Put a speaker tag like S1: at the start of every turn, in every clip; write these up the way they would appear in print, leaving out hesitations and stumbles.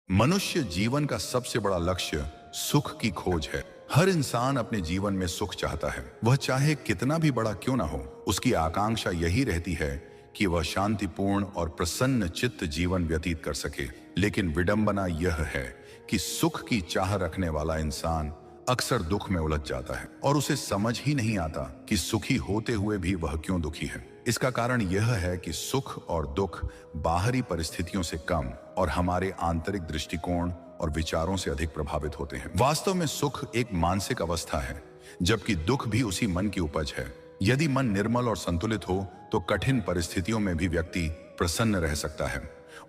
S1: मनुष्य जीवन का सबसे बड़ा लक्ष्य सुख की खोज है। हर इंसान अपने जीवन में सुख चाहता है, वह चाहे कितना भी बड़ा क्यों ना हो। उसकी आकांक्षा यही रहती है कि वह शांतिपूर्ण और प्रसन्न चित्त जीवन व्यतीत कर सके। लेकिन विडंबना यह है कि सुख की चाह रखने वाला इंसान अक्सर दुख में उलझ जाता है और उसे समझ ही नहीं आता कि सुखी होते हुए भी वह क्यों दुखी है। इसका कारण यह है कि सुख और दुख बाहरी परिस्थितियों से कम और हमारे आंतरिक दृष्टिकोण और विचारों से अधिक प्रभावित होते हैं। वास्तव में सुख एक मानसिक अवस्था है, जबकि दुख भी उसी मन की उपज है। यदि मन निर्मल और संतुलित हो तो कठिन परिस्थितियों में भी व्यक्ति प्रसन्न रह सकता है,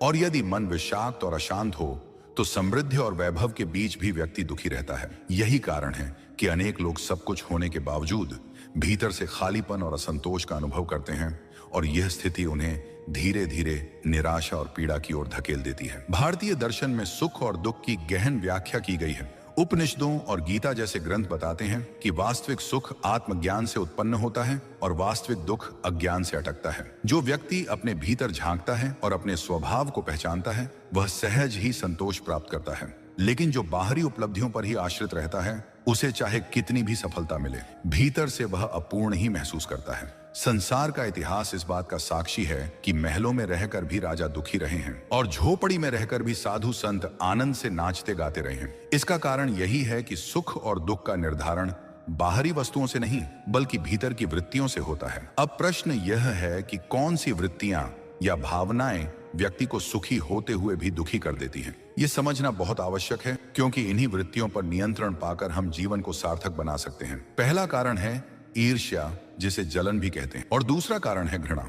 S1: और यदि मन विषाक्त और अशांत हो तो समृद्धि और वैभव के बीच भी व्यक्ति दुखी रहता है। यही कारण है कि अनेक लोग सब कुछ होने के बावजूद भीतर से खालीपन और असंतोष का अनुभव करते हैं, और यह स्थिति उन्हें धीरे धीरे निराशा और पीड़ा की ओर धकेल देती है। भारतीय दर्शन में सुख और दुख की गहन व्याख्या की गई है। उपनिषदों और गीता जैसे ग्रंथ बताते हैं कि वास्तविक सुख आत्मज्ञान से उत्पन्न होता है और वास्तविक दुख अज्ञान से अटकता है। जो व्यक्ति अपने भीतर झांकता है और अपने स्वभाव को पहचानता है, वह सहज ही संतोष प्राप्त करता है। लेकिन जो बाहरी उपलब्धियों पर ही आश्रित रहता है, उसे चाहे कितनी भी सफलता मिले, भीतर से वह अपूर्ण ही महसूस करता है। संसार का इतिहास इस बात का साक्षी है कि महलों में रहकर भी राजा दुखी रहे हैं और झोपड़ी में रहकर भी साधु संत आनंद से नाचते गाते रहे हैं। इसका कारण यही है कि सुख और दुख का निर्धारण बाहरी वस्तुओं से नहीं बल्कि भीतर की वृत्तियों से होता है। अब प्रश्न यह है कि कौन सी वृत्तियां या भावनाएं व्यक्ति को सुखी होते हुए भी दुखी कर देती हैं। ये समझना बहुत आवश्यक है, क्योंकि इन्हीं वृत्तियों पर नियंत्रण पाकर हम जीवन को सार्थक बना सकते हैं। पहला कारण है ईर्ष्या, जिसे जलन भी कहते हैं, और दूसरा कारण है घृणा।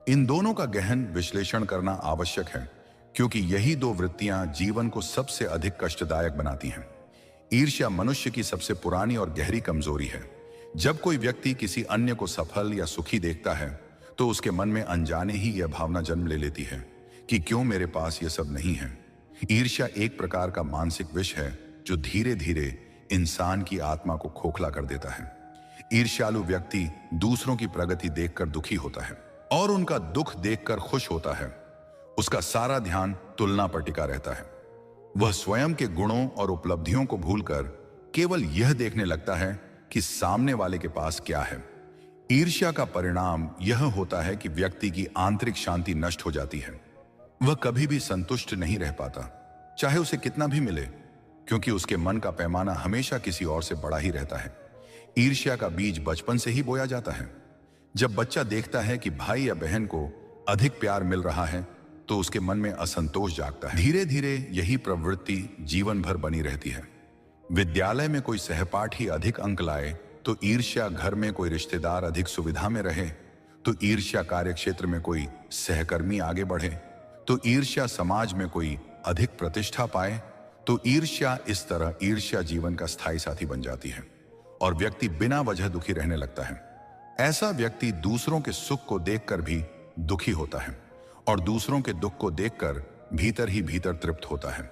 S1: इन दोनों का गहन विश्लेषण करना आवश्यक है, क्योंकि यही दो वृत्तियां जीवन को सबसे अधिक कष्टदायक बनाती हैं। ईर्ष्या मनुष्य की सबसे पुरानी और गहरी कमजोरी है। जब कोई व्यक्ति किसी अन्य को सफल या सुखी देखता है तो उसके मन में अनजाने ही यह भावना जन्म ले लेती है कि क्यों मेरे पास यह सब नहीं है। ईर्ष्या एक प्रकार का मानसिक विष है जो धीरे धीरे इंसान की आत्मा को खोखला कर देता है। ईर्ष्यालु व्यक्ति दूसरों की प्रगति देखकर दुखी होता है और उनका दुख देखकर खुश होता है। उसका सारा ध्यान तुलना पर टिका रहता है। वह स्वयं के गुणों और उपलब्धियों को भूलकर केवल यह देखने लगता है कि सामने वाले के पास क्या है। ईर्ष्या का परिणाम यह होता है कि व्यक्ति की आंतरिक शांति नष्ट हो जाती है। वह कभी भी संतुष्ट नहीं रह पाता, चाहे उसे कितना भी मिले, क्योंकि उसके मन का पैमाना हमेशा किसी और से बड़ा ही रहता है। ईर्ष्या का बीज बचपन से ही बोया जाता है। जब बच्चा देखता है कि भाई या बहन को अधिक प्यार मिल रहा है तो उसके मन में असंतोष जागता है। धीरे धीरे यही प्रवृत्ति जीवन भर बनी रहती है। विद्यालय में कोई सहपाठी अधिक अंक लाए तो ईर्ष्या, घर में कोई रिश्तेदार अधिक सुविधा में रहे तो ईर्ष्या, कार्यक्षेत्र में कोई सहकर्मी आगे बढ़े तो ईर्ष्या, समाज में कोई अधिक प्रतिष्ठा पाए तो ईर्ष्या। इस तरह ईर्ष्या जीवन का स्थायी साथी बन जाती है और व्यक्ति बिना वजह दुखी रहने लगता है। ऐसा व्यक्ति दूसरों के सुख को देखकर भी दुखी होता है और दूसरों के दुख को देखकर भीतर ही भीतर तृप्त होता है।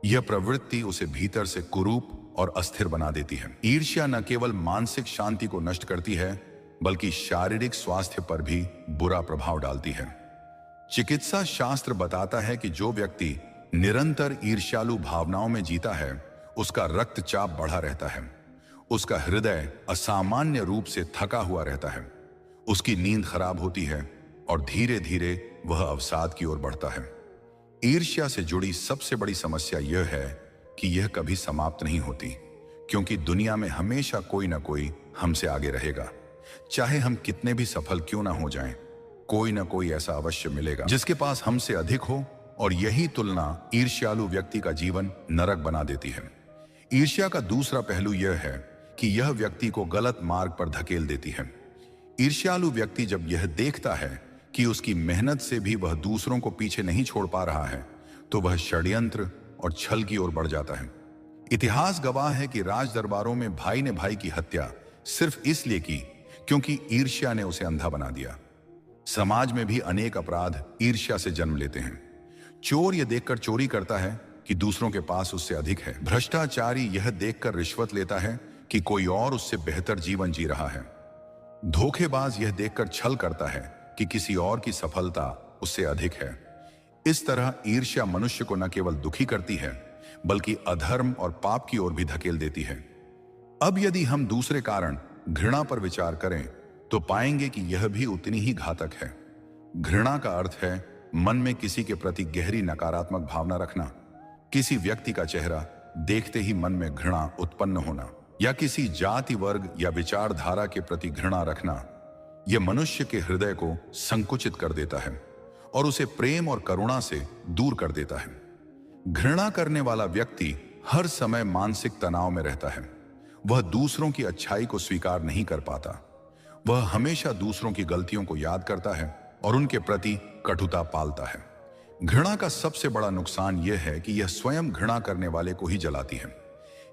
S1: यह प्रवृत्ति उसे भीतर से कुरूप और अस्थिर बना देती है। ईर्ष्या न केवल मानसिक शांति को नष्ट करती है बल्कि शारीरिक स्वास्थ्य पर भी बुरा प्रभाव डालती है। चिकित्सा शास्त्र बताता है कि जो व्यक्ति निरंतर ईर्ष्यालु भावनाओं में जीता है उसका रक्तचाप बढ़ा रहता है, उसका हृदय असामान्य रूप से थका हुआ रहता है, उसकी नींद खराब होती है और धीरे धीरे वह अवसाद की ओर बढ़ता है। ईर्ष्या से जुड़ी सबसे बड़ी समस्या यह है कि यह कभी समाप्त नहीं होती, क्योंकि दुनिया में हमेशा कोई ना कोई हमसे आगे रहेगा। चाहे हम कितने भी सफल क्यों ना हो जाएं, कोई ना कोई ऐसा अवश्य मिलेगा जिसके पास हमसे अधिक हो, और यही तुलना ईर्ष्यालु व्यक्ति का जीवन नरक बना देती है। ईर्ष्या का दूसरा पहलू यह है कि यह व्यक्ति को गलत मार्ग पर धकेल देती है। ईर्ष्यालु व्यक्ति जब यह देखता है कि उसकी मेहनत से भी वह दूसरों को पीछे नहीं छोड़ पा रहा है तो वह षड्यंत्र और छल की ओर बढ़ जाता है। इतिहास गवाह है कि राज दरबारों में भाई ने भाई की हत्या सिर्फ इसलिए की क्योंकि ईर्ष्या ने उसे अंधा बना दिया। समाज में भी अनेक अपराध ईर्ष्या से जन्म लेते हैं। चोर यह देखकर चोरी करता है कि दूसरों के पास उससे अधिक है। भ्रष्टाचारी यह देखकर रिश्वत लेता है कि कोई और उससे बेहतर जीवन जी रहा है। धोखेबाज यह देखकर छल करता है कि किसी और की सफलता उससे अधिक है। इस तरह ईर्ष्या मनुष्य को न केवल दुखी करती है बल्कि अधर्म और पाप की ओर भी धकेल देती है। अब यदि हम दूसरे कारण घृणा पर विचार करें तो पाएंगे कि यह भी उतनी ही घातक है। घृणा का अर्थ है मन में किसी के प्रति गहरी नकारात्मक भावना रखना, किसी व्यक्ति का चेहरा देखते ही मन में घृणा उत्पन्न होना, या किसी जाति वर्ग या विचारधारा के प्रति घृणा रखना। यह मनुष्य के हृदय को संकुचित कर देता है और उसे प्रेम और करुणा से दूर कर देता है। घृणा करने वाला व्यक्ति हर समय मानसिक तनाव में रहता है। वह दूसरों की अच्छाई को स्वीकार नहीं कर पाता। वह हमेशा दूसरों की गलतियों को याद करता है और उनके प्रति कटुता पालता है। घृणा का सबसे बड़ा नुकसान यह है कि यह स्वयं घृणा करने वाले को ही जलाती है।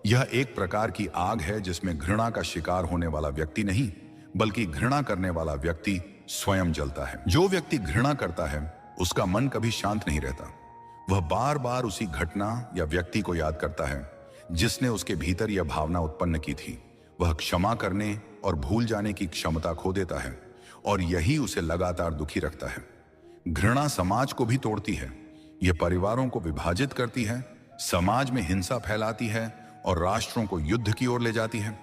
S1: यह एक प्रकार की आग है जिसमें घृणा का शिकार होने वाला व्यक्ति नहीं बल्कि घृणा करने वाला व्यक्ति स्वयं जलता है। जो व्यक्ति घृणा करता है उसका मन कभी शांत नहीं रहता। वह बार बार उसी घटना या व्यक्ति को याद करता है जिसने उसके भीतर यह भावना उत्पन्न की थी। वह क्षमा करने और भूल जाने की क्षमता खो देता है और यही उसे लगातार दुखी रखता है। घृणा समाज को भी तोड़ती है। यह परिवारों को विभाजित करती है, समाज में हिंसा फैलाती है और राष्ट्रों को युद्ध की ओर ले जाती है।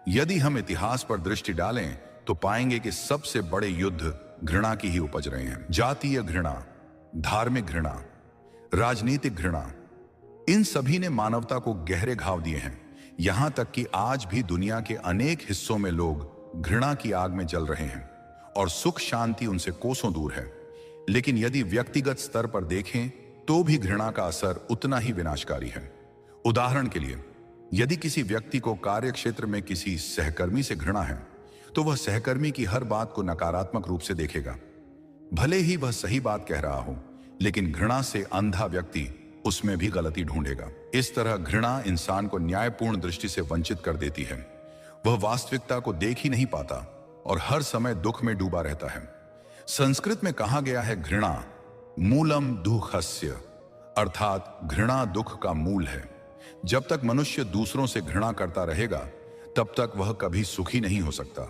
S1: यदि हम इतिहास पर दृष्टि डालें तो पाएंगे कि सबसे बड़े युद्ध घृणा की ही उपज रहे हैं। जातीय घृणा, धार्मिक घृणा, राजनीतिक घृणा, इन सभी ने मानवता को गहरे घाव दिए हैं। यहां तक कि आज भी दुनिया के अनेक हिस्सों में लोग घृणा की आग में जल रहे हैं और सुख शांति उनसे कोसों दूर है। लेकिन यदि व्यक्तिगत स्तर पर देखें तो भी घृणा का असर उतना ही विनाशकारी है। उदाहरण के लिए, यदि किसी व्यक्ति को कार्यक्षेत्र में किसी सहकर्मी से घृणा है तो वह सहकर्मी की हर बात को नकारात्मक रूप से देखेगा। भले ही वह सही बात कह रहा हो, लेकिन घृणा से अंधा व्यक्ति उसमें भी गलती ढूंढेगा। इस तरह घृणा इंसान को न्यायपूर्ण दृष्टि से वंचित कर देती है। वह वास्तविकता को देख ही नहीं पाता और हर समय दुख में डूबा रहता है। संस्कृत में कहा गया है, घृणा मूलम दुःखस्य, अर्थात घृणा दुख का मूल है। जब तक मनुष्य दूसरों से घृणा करता रहेगा तब तक वह कभी सुखी नहीं हो सकता,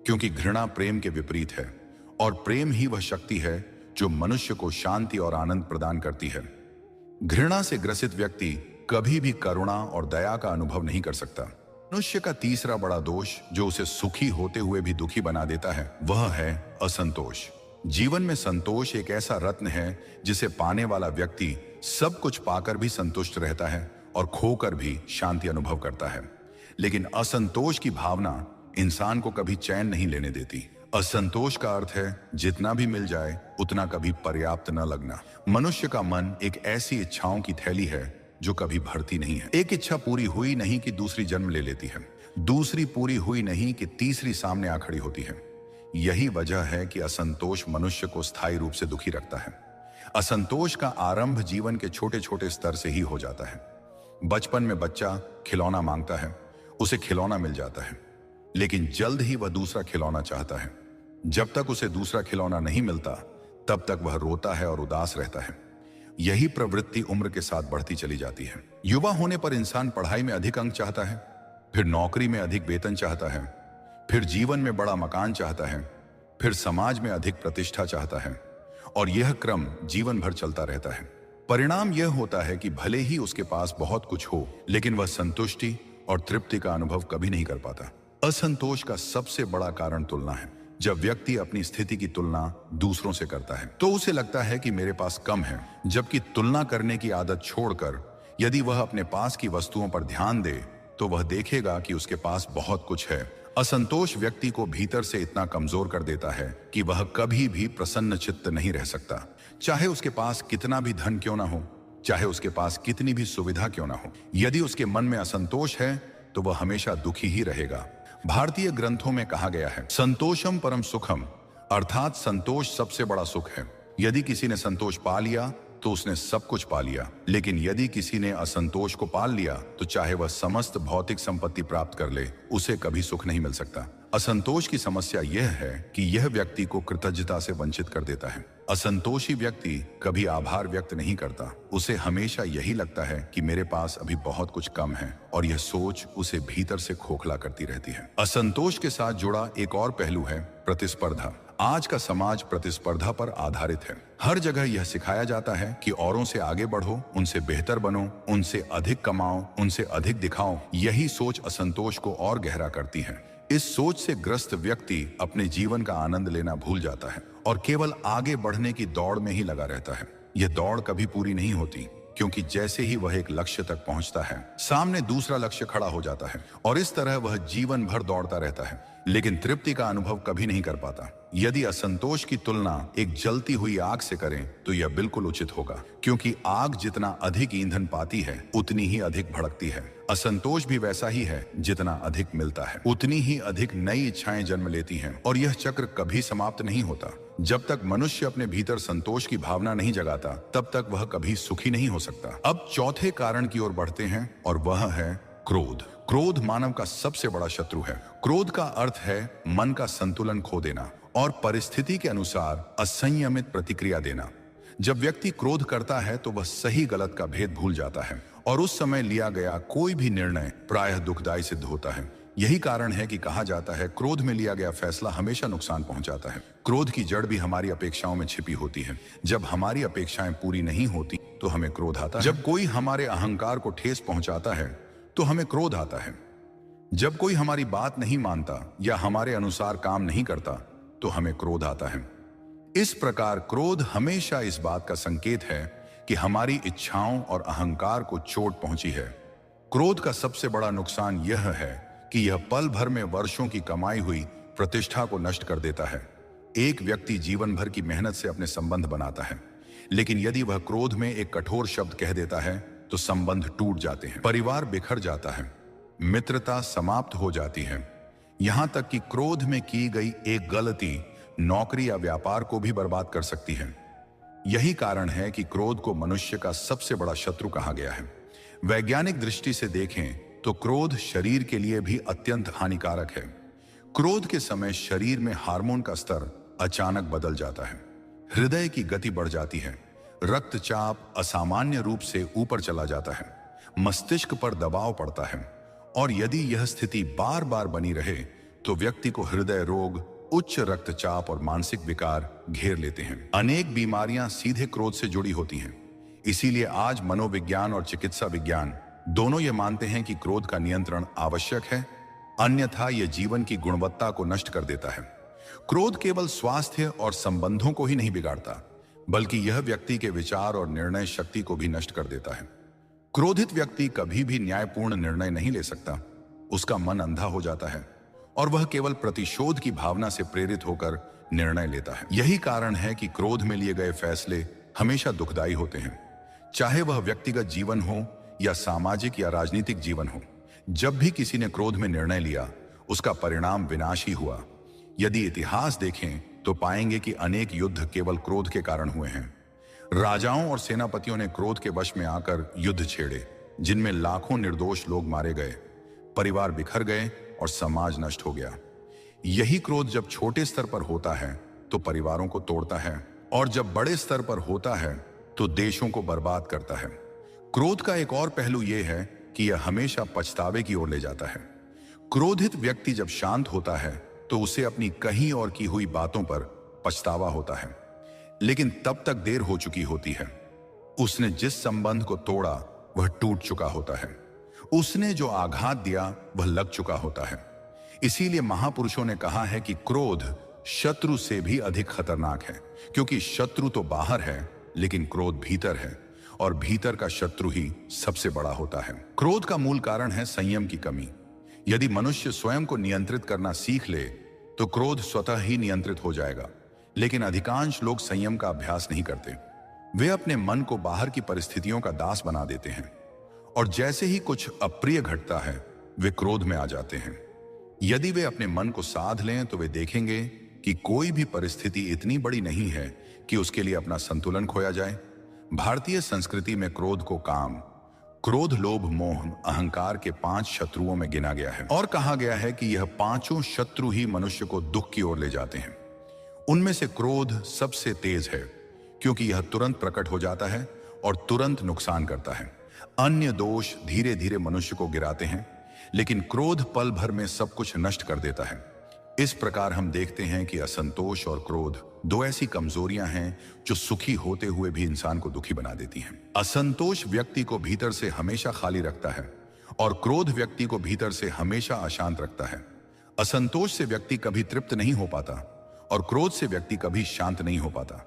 S1: क्योंकि घृणा प्रेम के विपरीत है और प्रेम ही वह शक्ति है जो मनुष्य को शांति और आनंद प्रदान करती है। घृणा से ग्रसित व्यक्ति कभी भी करुणा और दया का अनुभव नहीं कर सकता। मनुष्य का तीसरा बड़ा दोष जो उसे सुखी होते हुए भी दुखी बना देता है वह है असंतोष। जीवन में संतोष एक ऐसा रत्न है जिसे पाने वाला व्यक्ति सब कुछ पाकर भी संतुष्ट रहता है और खोकर भी शांति अनुभव करता है। लेकिन असंतोष की भावना इंसान को कभी चैन नहीं लेने देती। असंतोष का अर्थ है जितना भी मिल जाए उतना कभी पर्याप्त न लगना। मनुष्य का मन एक ऐसी इच्छाओं की थैली है जो कभी भरती नहीं है। एक इच्छा पूरी हुई नहीं कि दूसरी जन्म ले लेती है, दूसरी पूरी हुई नहीं कि तीसरी सामने आ खड़ी होती है। यही वजह है कि असंतोष मनुष्य को स्थायी रूप से दुखी रखता है। असंतोष का आरंभ जीवन के छोटे छोटे स्तर से ही हो जाता है। बचपन में बच्चा खिलौना मांगता है, उसे खिलौना मिल जाता है, लेकिन जल्द ही वह दूसरा खिलौना चाहता है। जब तक उसे दूसरा खिलौना नहीं मिलता तब तक वह रोता है और उदास रहता है। यही प्रवृत्ति उम्र के साथ बढ़ती चली जाती है। युवा होने पर इंसान पढ़ाई में अधिक अंक चाहता है, फिर नौकरी में अधिक वेतन चाहता है, फिर जीवन में बड़ा मकान चाहता है, फिर समाज में अधिक प्रतिष्ठा चाहता है और यह क्रम जीवन भर चलता रहता है। परिणाम यह होता है कि भले ही उसके पास बहुत कुछ हो, लेकिन वह संतुष्टि और तृप्ति का अनुभव कभी नहीं कर पाता। असंतोष का सबसे बड़ा कारण तुलना है। जब व्यक्ति अपनी स्थिति की तुलना दूसरों से करता है तो उसे लगता है कि मेरे पास कम है, जबकि तुलना करने की आदत छोड़कर यदि वह अपने पास की वस्तुओं पर ध्यान दे तो वह देखेगा कि उसके पास बहुत कुछ है। असंतोष व्यक्ति को भीतर से इतना कमजोर कर देता है कि वह कभी भी प्रसन्न चित्त नहीं रह सकता, चाहे उसके पास कितना भी धन क्यों ना हो, चाहे उसके पास कितनी भी सुविधा क्यों ना हो। यदि उसके मन में असंतोष है तो वह हमेशा दुखी ही रहेगा। भारतीय ग्रंथों में कहा गया है, संतोषम परम सुखम, अर्थात संतोष सबसे बड़ा सुख है। यदि किसी ने संतोष पा लिया तो उसने सब कुछ पा लिया, लेकिन यदि किसी ने असंतोष को पाल लिया तो चाहे वह समस्त भौतिक संपत्ति प्राप्त कर ले, उसे कभी सुख नहीं मिल सकता। असंतोष की समस्या यह है कि यह व्यक्ति को कृतज्ञता से वंचित कर देता है। असंतोषी व्यक्ति कभी आभार व्यक्त नहीं करता। उसे हमेशा यही लगता है कि मेरे पास अभी बहुत कुछ कम है और यह सोच उसे भीतर से खोखला करती रहती है। असंतोष के साथ जुड़ा एक और पहलू है प्रतिस्पर्धा। आज का समाज प्रतिस्पर्धा पर आधारित है। हर जगह यह सिखाया जाता है कि औरों से आगे बढ़ो, उनसे बेहतर बनो, उनसे अधिक कमाओ, उनसे अधिक दिखाओ। यही सोच असंतोष को और गहरा करती है। इस सोच से ग्रस्त व्यक्ति अपने जीवन का आनंद लेना भूल जाता है और केवल आगे बढ़ने की दौड़ में ही लगा रहता है। यह दौड़ कभी पूरी नहीं होती, क्योंकि जैसे ही वह एक लक्ष्य तक पहुंचता है, सामने दूसरा लक्ष्य खड़ा हो जाता है और इस तरह वह जीवन भर दौड़ता रहता है, लेकिन तृप्ति का अनुभव कभी नहीं कर पाता। यदि असंतोष की तुलना एक जलती हुई आग से करें तो यह बिल्कुल उचित होगा, क्योंकि आग जितना अधिक ईंधन पाती है उतनी ही अधिक भड़कती है। असंतोष भी वैसा ही है, जितना अधिक मिलता है उतनी ही अधिक नई इच्छाएं जन्म लेती हैं और यह चक्र कभी समाप्त नहीं होता। जब तक मनुष्य अपने भीतर संतोष की भावना नहीं जगाता, तब तक वह कभी सुखी नहीं हो सकता। अब चौथे कारण की ओर बढ़ते हैं और वह है क्रोध। क्रोध मानव का सबसे बड़ा शत्रु है। क्रोध का अर्थ है मन का संतुलन खो देना और परिस्थिति के अनुसार असंयमित प्रतिक्रिया देना। जब व्यक्ति क्रोध करता है तो वह सही गलत का भेद भूल जाता है और उस समय लिया गया कोई भी निर्णय प्रायः दुखदायी सिद्ध होता है। यही कारण है कि कहा जाता है, क्रोध में लिया गया फैसला हमेशा नुकसान पहुंचाता है। क्रोध की जड़ भी हमारी अपेक्षाओं में छिपी होती है। जब हमारी अपेक्षाएं पूरी नहीं होती तो हमें क्रोध आता है। जब कोई हमारे अहंकार को ठेस पहुंचाता है तो हमें क्रोध आता है। जब कोई हमारी बात नहीं मानता या हमारे अनुसार काम नहीं करता तो हमें क्रोध आता है। इस प्रकार क्रोध हमेशा इस बात का संकेत है कि हमारी इच्छाओं और अहंकार को चोट पहुंची है। क्रोध का सबसे बड़ा नुकसान यह है कि यह पल भर में वर्षों की कमाई हुई प्रतिष्ठा को नष्ट कर देता है। एक व्यक्ति जीवन भर की मेहनत से अपने संबंध बनाता है, लेकिन यदि वह क्रोध में एक कठोर शब्द कह देता है तो संबंध टूट जाते हैं, परिवार बिखर जाता है, मित्रता समाप्त हो जाती है। यहां तक कि क्रोध में की गई एक गलती नौकरी या व्यापार को भी बर्बाद कर सकती है। यही कारण है कि क्रोध को मनुष्य का सबसे बड़ा शत्रु कहा गया है। वैज्ञानिक दृष्टि से देखें तो क्रोध शरीर के लिए भी अत्यंत हानिकारक है। क्रोध के समय शरीर में हार्मोन का स्तर अचानक बदल जाता है, हृदय की गति बढ़ जाती है, रक्तचाप असामान्य रूप से ऊपर चला जाता है, मस्तिष्क पर दबाव पड़ता है और यदि यह स्थिति बार बार बनी रहे तो व्यक्ति को हृदय रोग, उच्च रक्तचाप और मानसिक विकार घेर लेते हैं। अनेक बीमारियां सीधे क्रोध से जुड़ी होती हैं। इसीलिए आज मनोविज्ञान और चिकित्सा विज्ञान दोनों ये मानते हैं कि क्रोध का नियंत्रण आवश्यक है, अन्यथा यह जीवन की गुणवत्ता को नष्ट कर देता है। क्रोध केवल स्वास्थ्य और संबंधों को ही नहीं बिगाड़ता, बल्कि यह व्यक्ति के विचार और निर्णय शक्ति को भी नष्ट कर देता है। क्रोधित व्यक्ति कभी भी न्यायपूर्ण निर्णय नहीं ले सकता। उसका मन अंधा हो जाता है और वह केवल प्रतिशोध की भावना से प्रेरित होकर निर्णय लेता है। यही कारण है कि क्रोध में लिए गए फैसले हमेशा दुखदायी होते हैं, चाहे वह व्यक्तिगत जीवन हो या सामाजिक या राजनीतिक जीवन हो। जब भी किसी ने क्रोध में निर्णय लिया, उसका परिणाम विनाश ही हुआ। यदि इतिहास देखें तो पाएंगे कि अनेक युद्ध केवल क्रोध के कारण हुए हैं। राजाओं और सेनापतियों ने क्रोध के वश में आकर युद्ध छेड़े, जिनमें लाखों निर्दोष लोग मारे गए, परिवार बिखर गए और समाज नष्ट हो गया। यही क्रोध जब छोटे स्तर पर होता है तो परिवारों को तोड़ता है और जब बड़े स्तर पर होता है तो देशों को बर्बाद करता है। क्रोध का एक और पहलू यह है कि यह हमेशा पछतावे की ओर ले जाता है। क्रोधित व्यक्ति जब शांत होता है तो उसे अपनी कही और की हुई बातों पर पछतावा होता है, लेकिन तब तक देर हो चुकी होती है। उसने जिस संबंध को तोड़ा वह टूट चुका होता है, उसने जो आघात दिया वह लग चुका होता है। इसीलिए महापुरुषों ने कहा है कि क्रोध शत्रु से भी अधिक खतरनाक है, क्योंकि शत्रु तो बाहर है लेकिन क्रोध भीतर है और भीतर का शत्रु ही सबसे बड़ा होता है। क्रोध का मूल कारण है संयम की कमी। यदि मनुष्य स्वयं को नियंत्रित करना सीख ले तो क्रोध स्वतः ही नियंत्रित हो जाएगा, लेकिन अधिकांश लोग संयम का अभ्यास नहीं करते। वे अपने मन को बाहर की परिस्थितियों का दास बना देते हैं और जैसे ही कुछ अप्रिय घटता है वे क्रोध में आ जाते हैं। यदि वे अपने मन को साध लें तो वे देखेंगे कि कोई भी परिस्थिति इतनी बड़ी नहीं है कि उसके लिए अपना संतुलन खोया जाए। भारतीय संस्कृति में क्रोध को काम, क्रोध, लोभ, मोह, अहंकार के 5 शत्रुओं में गिना गया है और कहा गया है कि यह पांचों शत्रु ही मनुष्य को दुख की ओर ले जाते हैं। उनमें से क्रोध सबसे तेज है, क्योंकि यह तुरंत प्रकट हो जाता है और तुरंत नुकसान करता है। अन्य दोष धीरे धीरे मनुष्य को गिराते हैं, लेकिन क्रोध पल भर में सब कुछ नष्ट कर देता है। इस प्रकार हम देखते हैं कि असंतोष और क्रोध दो ऐसी कमजोरियां हैं जो सुखी होते हुए भी इंसान को दुखी बना देती हैं। असंतोष व्यक्ति को भीतर से हमेशा खाली रखता है और क्रोध व्यक्ति को भीतर से हमेशा अशांत रखता है। असंतोष से व्यक्ति कभी तृप्त नहीं हो पाता और क्रोध से व्यक्ति कभी शांत नहीं हो पाता।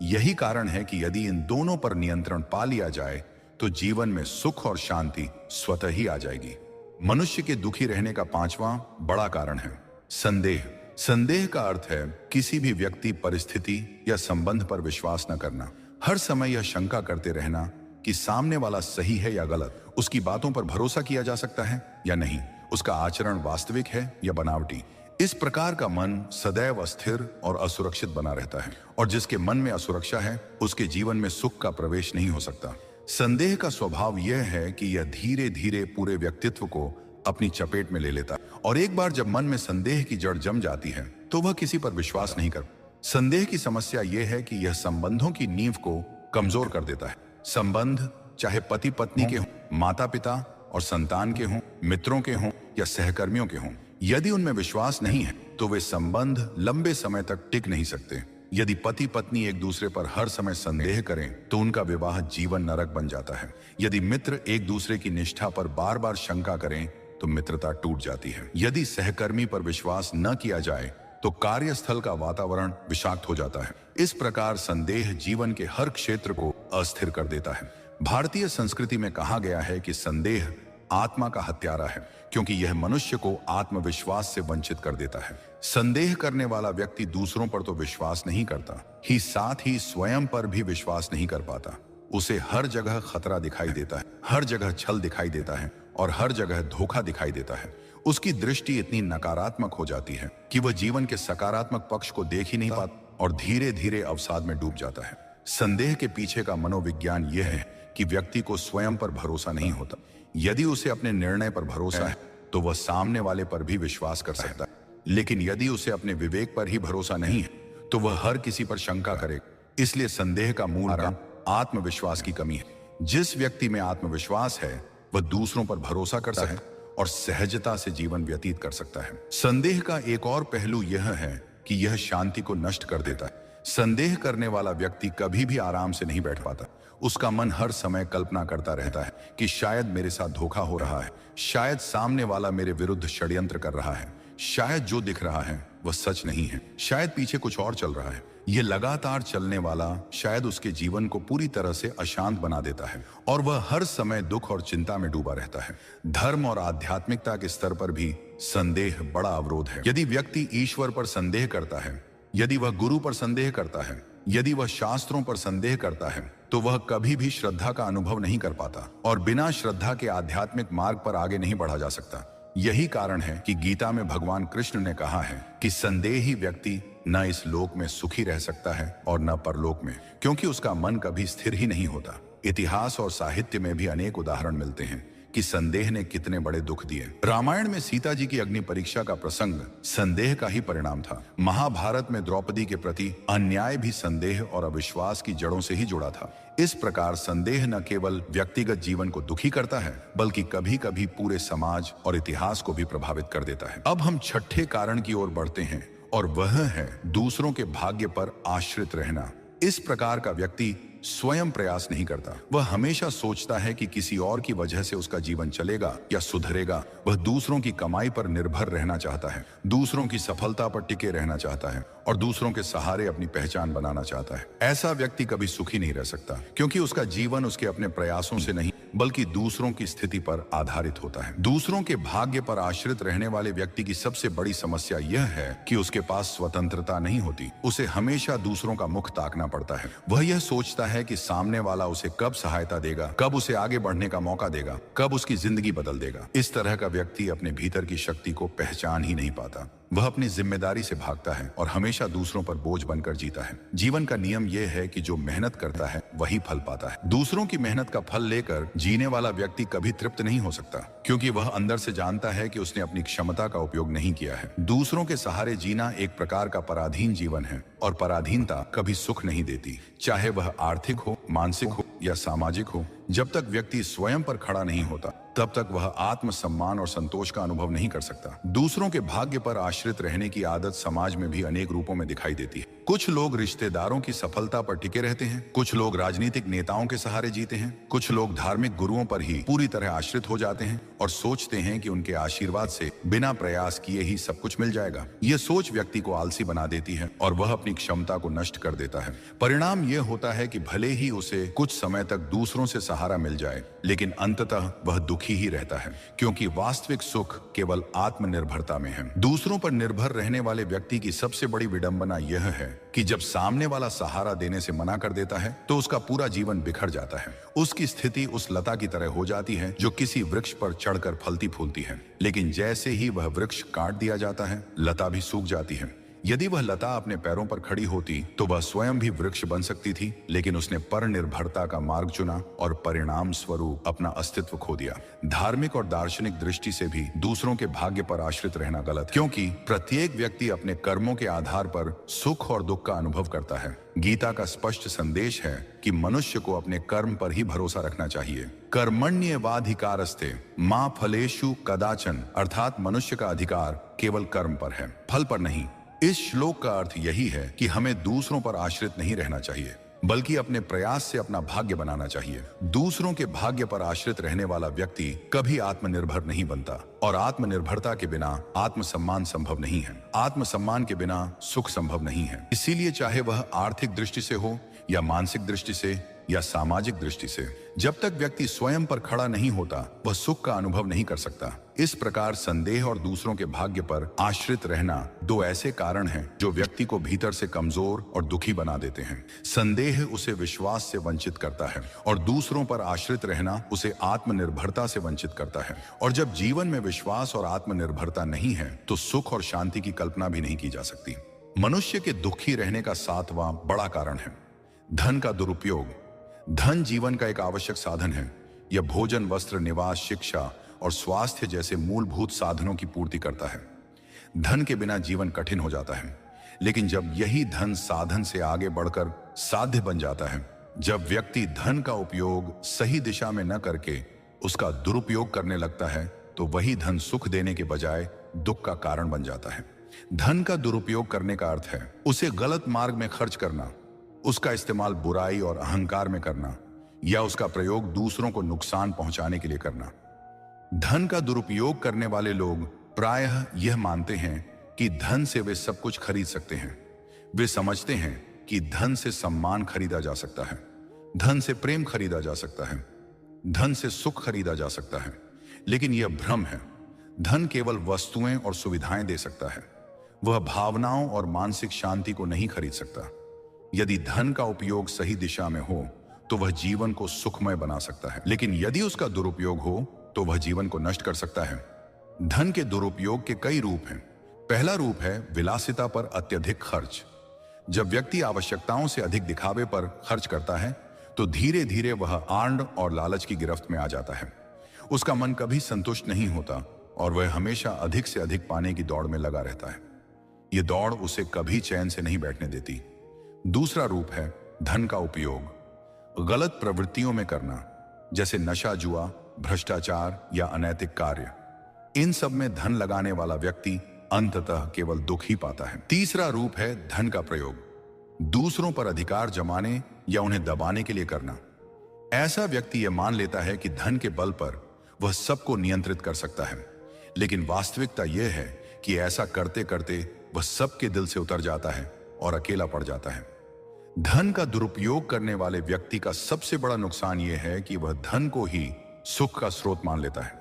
S1: यही कारण है कि यदि इन दोनों पर नियंत्रण पा लिया जाए तो जीवन में सुख और शांति स्वतः ही आ जाएगी। मनुष्य के दुखी रहने का पांचवां बड़ा कारण है संदेह। संदेह का अर्थ है किसी भी व्यक्ति, परिस्थिति या संबंध पर विश्वास न करना। हर समय यह शंका करते रहना कि सामने वाला सही है या गलत, उसकी बातों पर भरोसा किया जा सकता है या नहीं, उसका आचरण वास्तविक है या बनावटी। इस प्रकार का मन सदैव अस्थिर और असुरक्षित बना रहता है और जिसके मन में असुरक्षा है उसके जीवन में सुख का प्रवेश नहीं हो सकता। संदेह का स्वभाव यह है कि यह धीरे धीरे पूरे व्यक्तित्व को अपनी चपेट में ले लेता है और एक बार जब मन में संदेह की जड़ जम जाती है तो वह किसी पर विश्वास नहीं कर। संदेह की समस्या यह है कि यह संबंधों की नींव को कमजोर कर देता है। संबंध चाहे पति पत्नी के हों, माता पिता और संतान के हों, मित्रों के हों या सहकर्मियों के हों, यदि उनमें विश्वास नहीं है तो वे संबंध लंबे समय तक टिक नहीं सकते। यदि पति पत्नी एक दूसरे पर हर समय संदेह करें तो उनका विवाह जीवन नरक बन जाता है। यदि मित्र एक दूसरे की निष्ठा पर बार बार शंका करें तो मित्रता टूट जाती है। यदि सहकर्मी पर विश्वास न किया जाए तो कार्यस्थल का वातावरण विषाक्त हो जाता है। इस प्रकार संदेह जीवन के हर क्षेत्र को अस्थिर कर देता है। भारतीय संस्कृति में कहा गया है कि संदेह आत्मा का हत्यारा है क्योंकि यह मनुष्य को आत्मविश्वास से वंचित कर देता है। संदेह करने वाला व्यक्ति दूसरों पर तो विश्वास नहीं करता ही साथ ही स्वयं पर भी विश्वास नहीं कर पाता। उसे हर जगह खतरा दिखाई देता है, हर जगह छल दिखाई देता है और हर जगह धोखा दिखाई देता है। उसकी दृष्टि इतनी नकारात्मक हो जाती है कि वह जीवन के सकारात्मक पक्ष को देख ही नहीं पाता और धीरे धीरे अवसाद में डूब जाता है। संदेह के पीछे का मनोविज्ञान यह है कि व्यक्ति को स्वयं पर भरोसा नहीं होता। यदि उसे अपने निर्णय पर भरोसा है तो वह सामने वाले पर भी विश्वास कर सकता है, लेकिन यदि उसे अपने विवेक पर ही भरोसा नहीं है तो वह हर किसी पर शंका करेगा। इसलिए संदेह का मूल कारण आत्मविश्वास की कमी है। जिस व्यक्ति में आत्मविश्वास है वह दूसरों पर भरोसा कर सकता है और सहजता से जीवन व्यतीत कर सकता है। संदेह का एक और पहलू यह है कि यह शांति को नष्ट कर देता है। संदेह करने वाला व्यक्ति कभी भी आराम से नहीं बैठ पाता। उसका मन हर समय कल्पना करता रहता है कि शायद मेरे साथ धोखा हो रहा है, शायद सामने वाला मेरे विरुद्ध षड्यंत्र कर रहा है, शायद जो दिख रहा है वह सच नहीं है, शायद पीछे कुछ और चल रहा है। यह लगातार चलने वाला शायद उसके जीवन को पूरी तरह से अशांत बना देता है और वह हर समय दुख और चिंता में डूबा रहता है। धर्म और आध्यात्मिकता के स्तर पर भी संदेह बड़ा अवरोध है। यदि व्यक्ति ईश्वर पर संदेह करता है, यदि वह गुरु पर संदेह करता है, यदि वह शास्त्रों पर संदेह करता है तो वह कभी भी श्रद्धा का अनुभव नहीं कर पाता और बिना श्रद्धा के आध्यात्मिक मार्ग पर आगे नहीं बढ़ा जा सकता। यही कारण है कि गीता में भगवान कृष्ण ने कहा है कि संदेही व्यक्ति न इस लोक में सुखी रह सकता है और न परलोक में, क्योंकि उसका मन कभी स्थिर ही नहीं होता। इतिहास और साहित्य में भी अनेक उदाहरण मिलते हैं कि संदेह ने कितने बड़े दुख दिए। रामायण में सीता जी की अग्नि परीक्षा का प्रसंग संदेह का ही परिणाम था। महाभारत में द्रौपदी के प्रति अन्याय भी संदेह और अविश्वास की जड़ों से ही जुड़ा था। इस प्रकार संदेह न केवल व्यक्तिगत जीवन को दुखी करता है बल्कि कभी कभी पूरे समाज और इतिहास को भी प्रभावित कर देता है। अब हम छठे कारण की ओर बढ़ते हैं और वह है दूसरों के भाग्य पर आश्रित रहना। इस प्रकार का व्यक्ति स्वयं प्रयास नहीं करता। वह हमेशा सोचता है कि किसी और की वजह से उसका जीवन चलेगा या सुधरेगा। वह दूसरों की कमाई पर निर्भर रहना चाहता है, दूसरों की सफलता पर टिके रहना चाहता है और दूसरों के सहारे अपनी पहचान बनाना चाहता है। ऐसा व्यक्ति कभी सुखी नहीं रह सकता क्योंकि उसका जीवन उसके अपने प्रयासों से नहीं बल्कि दूसरों की स्थिति पर आधारित होता है। दूसरों के भाग्य पर आश्रित रहने वाले व्यक्ति की सबसे बड़ी समस्या यह है कि उसके पास स्वतंत्रता नहीं होती। उसे हमेशा दूसरों का मुख ताकना पड़ता है। वह यह सोचता है कि सामने वाला उसे कब सहायता देगा, कब उसे आगे बढ़ने का मौका देगा, कब उसकी जिंदगी बदल देगा। इस तरह का व्यक्ति अपने भीतर की शक्ति को पहचान ही नहीं पाता। वह अपनी जिम्मेदारी से भागता है और हमेशा दूसरों पर बोझ बनकर जीता है। जीवन का नियम यह है कि जो मेहनत करता है वही फल पाता है। दूसरों की मेहनत का फल लेकर जीने वाला व्यक्ति कभी तृप्त नहीं हो सकता क्योंकि वह अंदर से जानता है कि उसने अपनी क्षमता का उपयोग नहीं किया है। दूसरों के सहारे जीना एक प्रकार का पराधीन जीवन है और पराधीनता कभी सुख नहीं देती, चाहे वह आर्थिक हो, मानसिक हो या सामाजिक हो। जब तक व्यक्ति स्वयं पर खड़ा नहीं होता तब तक वह आत्मसम्मान और संतोष का अनुभव नहीं कर सकता। दूसरों के भाग्य पर आश्रित रहने की आदत समाज में भी अनेक रूपों में दिखाई देती है। कुछ लोग रिश्तेदारों की सफलता पर टिके रहते हैं, कुछ लोग राजनीतिक नेताओं के सहारे जीते हैं, कुछ लोग धार्मिक गुरुओं पर ही पूरी तरह आश्रित हो जाते हैं और सोचते हैं कि उनके आशीर्वाद से बिना प्रयास किए ही सब कुछ मिल जाएगा। यह सोच व्यक्ति को आलसी बना देती है और वह अपनी क्षमता को नष्ट कर देता है। परिणाम यह होता है कि भले ही उसे कुछ समय तक दूसरों से सहारा मिल जाए, लेकिन अंततः वह दुखी ही रहता है, क्योंकि वास्तविक सुख केवल आत्मनिर्भरता में है। दूसरों पर निर्भर रहने वाले व्यक्ति की सबसे बड़ी विडंबना यह है कि जब सामने वाला सहारा देने से मना कर देता है तो उसका पूरा जीवन बिखर जाता है। उसकी स्थिति उस लता की तरह हो जाती है जो किसी वृक्ष पर चढ़कर फलती फूलती है, लेकिन जैसे ही वह वृक्ष काट दिया जाता है, लता भी सूख जाती है। यदि वह लता अपने पैरों पर खड़ी होती तो वह स्वयं भी वृक्ष बन सकती थी, लेकिन उसने परनिर्भरता का मार्ग चुना और परिणाम स्वरूप अपना अस्तित्व खो दिया। धार्मिक और दार्शनिक दृष्टि से भी दूसरों के भाग्य पर आश्रित रहना गलत है, क्योंकि प्रत्येक व्यक्ति अपने कर्मों के आधार पर सुख और दुख का अनुभव करता है। गीता का स्पष्ट संदेश है कि मनुष्य को अपने कर्म पर ही भरोसा रखना चाहिए। कर्मण्येवाधिकारस्ते मा फलेषु कदाचन, अर्थात मनुष्य का अधिकार केवल कर्म पर है, फल पर नहीं। इस श्लोक का अर्थ यही है कि हमें दूसरों पर आश्रित नहीं रहना चाहिए, बल्कि अपने प्रयास से अपना भाग्य बनाना चाहिए। दूसरों के भाग्य पर आश्रित रहने वाला व्यक्ति कभी आत्मनिर्भर नहीं बनता, और आत्मनिर्भरता के बिना आत्मसम्मान संभव नहीं है। आत्मसम्मान के बिना सुख संभव नहीं है। इसीलिए चाहे वह आर्थिक दृष्टि से हो या मानसिक दृष्टि से या सामाजिक दृष्टि से, जब तक व्यक्ति स्वयं पर खड़ा नहीं होता वह सुख का अनुभव नहीं कर सकता। इस प्रकार संदेह और दूसरों के भाग्य पर आश्रित रहना दो ऐसे कारण हैं जो व्यक्ति को भीतर से कमजोर और दुखी बना देते हैं। संदेह उसे विश्वास से वंचित करता है और दूसरों पर आश्रित रहना उसे आत्मनिर्भरता से वंचित करता है। और जब जीवन में विश्वास और आत्मनिर्भरता नहीं है तो सुख और शांति की कल्पना भी नहीं की जा सकती। मनुष्य के दुखी रहने का सातवां बड़ा कारण है धन का दुरुपयोग। धन जीवन का एक आवश्यक साधन है। यह भोजन, वस्त्र, निवास, शिक्षा और स्वास्थ्य जैसे मूलभूत साधनों की पूर्ति करता है। धन के बिना जीवन कठिन हो जाता है, लेकिन जब यही धन साधन से आगे बढ़कर साध्य बन जाता है, जब व्यक्ति धन का उपयोग सही दिशा में न करके उसका दुरुपयोग करने लगता है, तो वही धन सुख देने के बजाय दुख का कारण बन जाता है। धन का दुरुपयोग करने का अर्थ है उसे गलत मार्ग में खर्च करना, उसका इस्तेमाल बुराई और अहंकार में करना, या उसका प्रयोग दूसरों को नुकसान पहुंचाने के लिए करना। धन का दुरुपयोग करने वाले लोग प्रायः यह मानते हैं कि धन से वे सब कुछ खरीद सकते हैं। वे समझते हैं कि धन से सम्मान खरीदा जा सकता है, धन से प्रेम खरीदा जा सकता है, धन से सुख खरीदा जा सकता है, लेकिन यह भ्रम है। धन केवल वस्तुएं और सुविधाएं दे सकता है, वह भावनाओं और मानसिक शांति को नहीं खरीद सकता। यदि धन का उपयोग सही दिशा में हो तो वह जीवन को सुखमय बना सकता है, लेकिन यदि उसका दुरुपयोग हो तो वह जीवन को नष्ट कर सकता है। धन के दुरुपयोग के कई रूप हैं। पहला रूप है विलासिता पर अत्यधिक खर्च। जब व्यक्ति आवश्यकताओं से अधिक दिखावे पर खर्च करता है तो धीरे धीरे वह आंड और लालच की गिरफ्त में आ जाता है। उसका मन कभी संतुष्ट नहीं होता और वह हमेशा अधिक से अधिक पाने की दौड़ में लगा रहता है। यह दौड़ उसे कभी चैन से नहीं बैठने देती। दूसरा रूप है धन का उपयोग गलत प्रवृत्तियों में करना, जैसे नशा, जुआ, भ्रष्टाचार या अनैतिक कार्य। इन सब में धन लगाने वाला व्यक्ति अंततः केवल दुख ही पाता है। तीसरा रूप है धन का प्रयोग दूसरों पर अधिकार जमाने या उन्हें दबाने के लिए करना। ऐसा व्यक्ति यह मान लेता है कि धन के बल पर वह सबको नियंत्रित कर सकता है, लेकिन वास्तविकता यह है कि ऐसा करते करते वह सबके दिल से उतर जाता है और अकेला पड़ जाता है। धन का दुरुपयोग करने वाले व्यक्ति का सबसे बड़ा नुकसान यह है कि वह धन को ही सुख का स्रोत मान लेता है,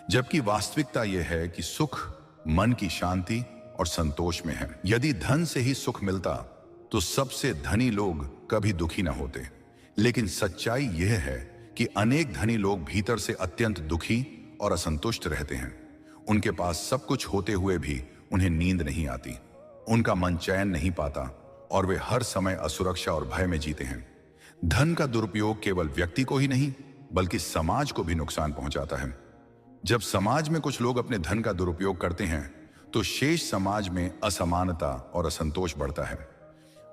S1: जबकि वास्तविकता यह है कि सुख मन की शांति और संतोष में है। यदि धन से ही सुख मिलता तो सबसे धनी लोग कभी दुखी न होते, लेकिन सच्चाई यह है कि अनेक धनी लोग भीतर से अत्यंत दुखी और असंतुष्ट रहते हैं। उनके पास सब कुछ होते हुए भी उन्हें नींद नहीं आती, उनका मन चैन नहीं पाता और वे हर समय असुरक्षा और भय में जीते हैं। धन का दुरुपयोग केवल व्यक्ति को ही नहीं बल्कि समाज को भी नुकसान पहुंचाता है। जब समाज में कुछ लोग अपने धन का दुरुपयोग करते हैं तो शेष समाज में असमानता और असंतोष बढ़ता है।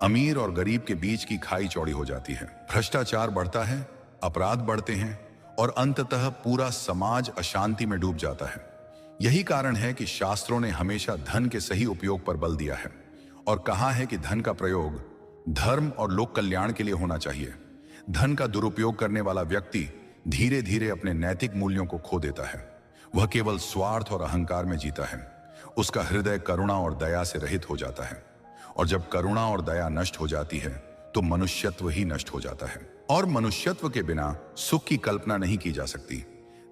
S1: अमीर और गरीब के बीच की खाई चौड़ी हो जाती है, भ्रष्टाचार बढ़ता है, अपराध बढ़ते हैं और अंततः पूरा समाज अशांति में डूब जाता है। यही कारण है कि शास्त्रों ने हमेशा धन के सही उपयोग पर बल दिया है और कहा है कि धन का प्रयोग धर्म और लोक कल्याण के लिए होना चाहिए। धन का दुरुपयोग करने वाला व्यक्ति धीरे धीरे अपने नैतिक मूल्यों को खो देता है। वह केवल स्वार्थ और अहंकार में जीता है। उसका हृदय करुणा और दया से रहित हो जाता है, और जब करुणा और दया नष्ट हो जाती है तो मनुष्यत्व ही नष्ट हो जाता है। और मनुष्यत्व के बिना सुख की कल्पना नहीं की जा सकती।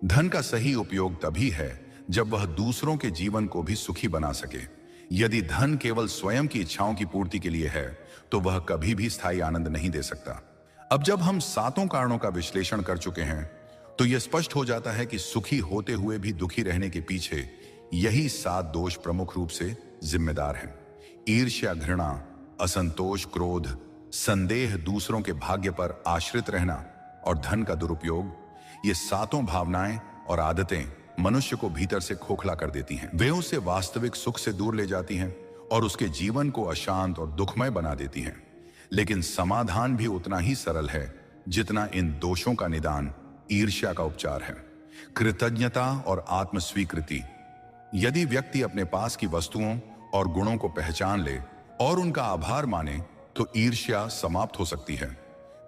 S1: धन का सही उपयोग तभी है जब वह दूसरों के जीवन को भी सुखी बना सके। यदि धन केवल स्वयं की इच्छाओं की पूर्ति के लिए है तो वह कभी भी स्थायी आनंद नहीं दे सकता। अब जब हम सातों कारणों का विश्लेषण कर चुके हैं तो यह स्पष्ट हो जाता है कि सुखी होते हुए भी दुखी रहने के पीछे यही 7 दोष प्रमुख रूप से जिम्मेदार हैं। ईर्ष्या, घृणा, असंतोष, क्रोध, संदेह, दूसरों के भाग्य पर आश्रित रहना और धन का दुरुपयोग। ये सातों भावनाएं और आदतें मनुष्य को भीतर से खोखला कर देती हैं। वे उसे वास्तविक सुख से दूर ले जाती हैं और उसके जीवन को अशांत और दुखमय बना देती हैं। लेकिन समाधान भी उतना ही सरल है जितना इन दोषों का निदान ईर्ष्या का उपचार है। कृतज्ञता और आत्मस्वीकृति। यदि व्यक्ति अपने पास की वस्तुओं और गुणों को पहचान ले और उनका आभार माने तो ईर्ष्या समाप्त हो सकती है।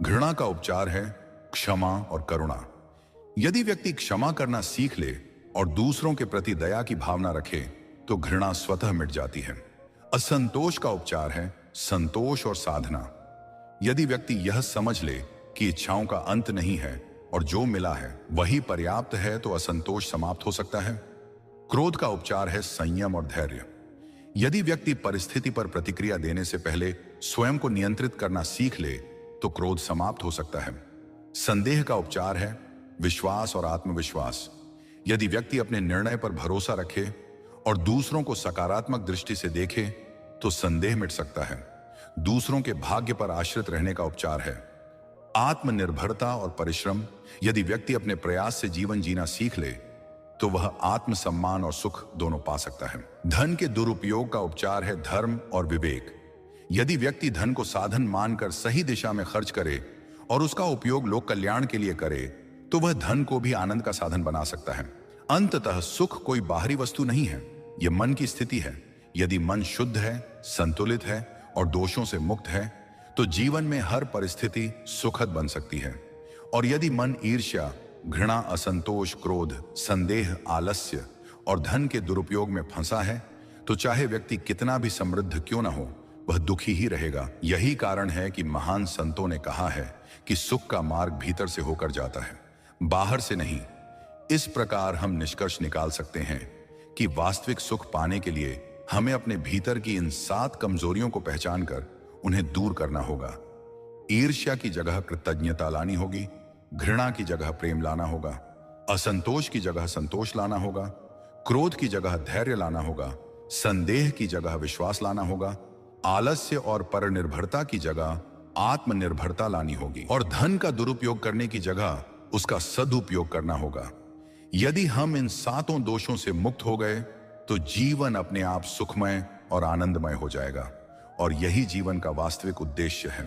S1: घृणा का उपचार है क्षमा और करुणा। यदि व्यक्ति क्षमा करना सीख ले और दूसरों के प्रति दया की भावना रखे तो घृणा स्वतः मिट जाती है। असंतोष का उपचार है संतोष और साधना। यदि व्यक्ति यह समझ ले कि इच्छाओं का अंत नहीं है और जो मिला है वही पर्याप्त है तो असंतोष समाप्त हो सकता है। क्रोध का उपचार है संयम और धैर्य। यदि व्यक्ति परिस्थिति पर प्रतिक्रिया देने से पहले स्वयं को नियंत्रित करना सीख ले तो क्रोध समाप्त हो सकता है। संदेह का उपचार है विश्वास और आत्मविश्वास। यदि व्यक्ति अपने निर्णय पर भरोसा रखे और दूसरों को सकारात्मक दृष्टि से देखे तो संदेह मिट सकता है। दूसरों के भाग्य पर आश्रित रहने का उपचार है आत्मनिर्भरता और परिश्रम। यदि व्यक्ति अपने प्रयास से जीवन जीना सीख ले तो वह आत्मसम्मान और सुख दोनों पा सकता है। धन के दुरुपयोग का उपचार है धर्म और विवेक। यदि व्यक्ति धन को साधन मानकर सही दिशा में खर्च करे और उसका उपयोग लोक कल्याण के लिए करे तो वह धन को भी आनंद का साधन बना सकता है। अंततः सुख कोई बाहरी वस्तु नहीं है, यह मन की स्थिति है। यदि मन शुद्ध है, संतुलित है और दोषों से मुक्त है तो जीवन में हर परिस्थिति सुखद बन सकती है। और यदि मन ईर्ष्या, घृणा, असंतोष, क्रोध, संदेह, आलस्य और धन के दुरुपयोग में फंसा है तो चाहे व्यक्ति कितना भी समृद्ध क्यों ना हो वह दुखी ही रहेगा। यही कारण है कि महान संतों ने कहा है कि सुख का मार्ग भीतर से होकर जाता है, बाहर से नहीं। इस प्रकार हम निष्कर्ष निकाल सकते हैं कि वास्तविक सुख पाने के लिए हमें अपने भीतर की इन 7 कमजोरियों को पहचानकर उन्हें दूर करना होगा। ईर्ष्या की जगह कृतज्ञता लानी होगी, घृणा की जगह प्रेम लाना होगा, असंतोष की जगह संतोष लाना होगा, क्रोध की जगह धैर्य लाना होगा, संदेह की जगह विश्वास लाना होगा, आलस्य और परनिर्भरता की जगह आत्मनिर्भरता लानी होगी और धन का दुरुपयोग करने की जगह उसका सदुपयोग करना होगा। यदि हम इन 7 दोषों से मुक्त हो गए तो जीवन अपने आप सुखमय और आनंदमय हो जाएगा और यही जीवन का वास्तविक उद्देश्य है।